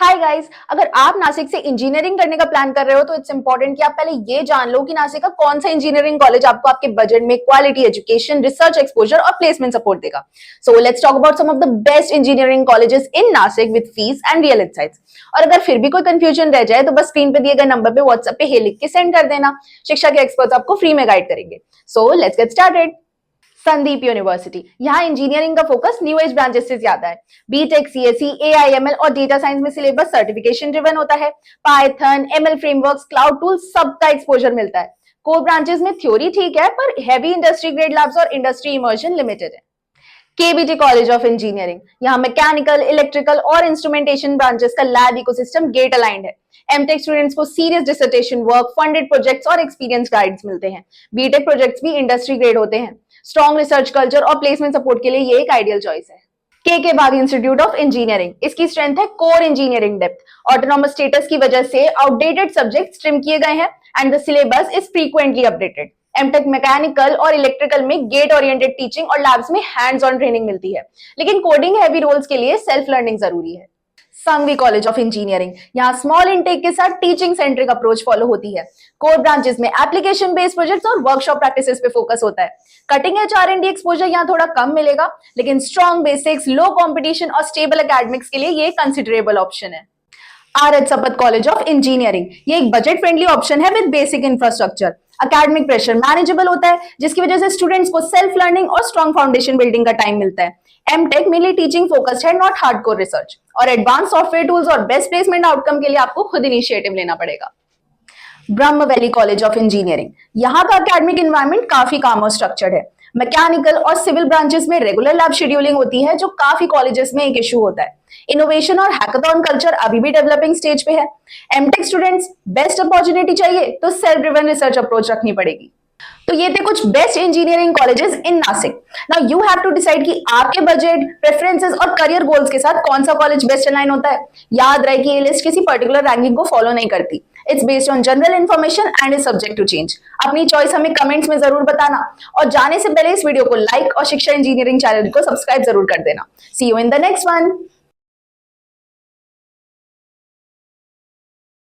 Hi guys, अगर आप नासिक से इंजीनियरिंग करने का प्लान कर रहे हो तो इट्स इंपॉर्टेंट कि आप पहले ये जान लो कि नासिक का कौन सा इंजीनियरिंग कॉलेज आपको आपके बजट में क्वालिटी एजुकेशन, रिसर्च एक्सपोजर और प्लेसमेंट सपोर्ट देगा। So let's talk about some of the best engineering colleges in Nashik with fees and real insights. और अगर फिर भी कोई कंफ्यूजन रह जाए तो बस स्क्रीन पे दिए गए नंबर पे व्हाट्सएप पे हे लिख के सेंड कर देना। शिक्षा के एक्सपर्ट्स आपको फ्री में गाइड करेंगे। So let's get started. Sandeep university, यहाँ इंजीनियरिंग का फोकस न्यू एज ब्रांचेस से ज्यादा है। बीटेक, सीएससी, एआईएमएल और डेटा साइंस में सिलेबस सर्टिफिकेशन ड्रिवन होता है। Python, ML frameworks, cloud tools सबका एक्सपोजर मिलता है। कोर ब्रांचेस में थ्योरी ठीक है, पर हैवी इंडस्ट्री ग्रेड लैब्स और इंडस्ट्री इमर्शन लिमिटेड है। केबीटी कॉलेज ऑफ इंजीनियरिंग, यहाँ मैकेनिकल, इलेक्ट्रिकल और इंस्ट्रूमेंटेशन ब्रांचेस का लैब इकोसिस्टम गेट अलाइंड है। एमटेक स्टूडेंट्स को serious dissertation work, funded projects और एक्सपीरियंस गाइड्स मिलते हैं। बीटेक प्रोजेक्ट्स भी इंडस्ट्री ग्रेड होते हैं। स्ट्रॉन्ग रिसर्च कल्चर और प्लेसमेंट सपोर्ट के लिए ये एक आइडियल चॉइस है। के बाग इंस्टीट्यूट ऑफ इंजीनियरिंग, इसकी स्ट्रेंथ है core engineering depth. Autonomous status की वजह से आउटडेटेड सब्जेक्ट्स ट्रिम किए गए हैं and the syllabus is frequently updated. MTech mechanical और इलेक्ट्रिकल में गेट ओरिएंटेड टीचिंग और लैब्स में हैंड्स ऑन ट्रेनिंग मिलती है, लेकिन कोडिंग हैवी रोल्स के लिए सेल्फ लर्निंग जरूरी है। संघवी कॉलेज ऑफ इंजीनियरिंग, यहाँ स्मॉल इनटेक के साथ टीचिंग सेंट्रिक अप्रोच फॉलो होती है। कोर ब्रांचेस में एप्लीकेशन बेस्ड प्रोजेक्ट्स और वर्कशॉप प्रैक्टिसेस पे फोकस होता है। कटिंग एज R&D एक्सपोजर यहाँ थोड़ा कम मिलेगा, लेकिन स्ट्रॉन्ग बेसिक्स, लो कंपटीशन और स्टेबल एकेडमिक्स के लिए ये कंसिडरेबल ऑप्शन है। आर.एच. सपत कॉलेज ऑफ इंजीनियरिंग, ये एक बजट फ्रेंडली ऑप्शन है with basic infrastructure. Academic pressure manageable होता है, जिसकी वजह से स्टूडेंट्स को सेल्फ लर्निंग और स्ट्रॉन्ग फाउंडेशन बिल्डिंग का टाइम मिलता है। एमटेक मेनली टीचिंग फोकस्ड है, नॉट हार्डकोर रिसर्च। और एडवांस सॉफ्टवेयर टूल्स और बेस्ट प्लेसमेंट आउटकम के लिए आपको खुद इनिशिएटिव लेना पड़ेगा। ब्रह्म वैली कॉलेज ऑफ इंजीनियरिंग, यहाँ का एकेडमिक एनवायरनमेंट काफी काम और स्ट्रक्चर्ड है। मैकेनिकल और सिविल ब्रांचेस में रेगुलर लैब शेड्यूलिंग होती है, जो काफी कॉलेजेस में एक इशू होता है। इनोवेशन और हैकाथॉन कल्चर अभी भी डेवलपिंग स्टेज पे है। एमटेक स्टूडेंट्स बेस्ट अपॉर्चुनिटी चाहिए तो सेल्फ ड्रिवन रिसर्च अप्रोच रखनी पड़ेगी। तो ये थे कुछ best engineering colleges in Nashik. Now you have to decide कि आपके बजट, प्रेफरेंसेस और करियर गोल्स के साथ कौन सा कॉलेज बेस्ट अलाइन होता है। याद रहे कि ये लिस्ट किसी पर्टिकुलर रैंकिंग को फॉलो नहीं करती। It's based on general information and is subject to change. अपनी चॉइस हमें कमेंट्स में जरूर बताना और जाने से पहले इस वीडियो को लाइक और शिक्षा इंजीनियरिंग चैनल को सब्सक्राइब जरूर कर देना। See you in the next one.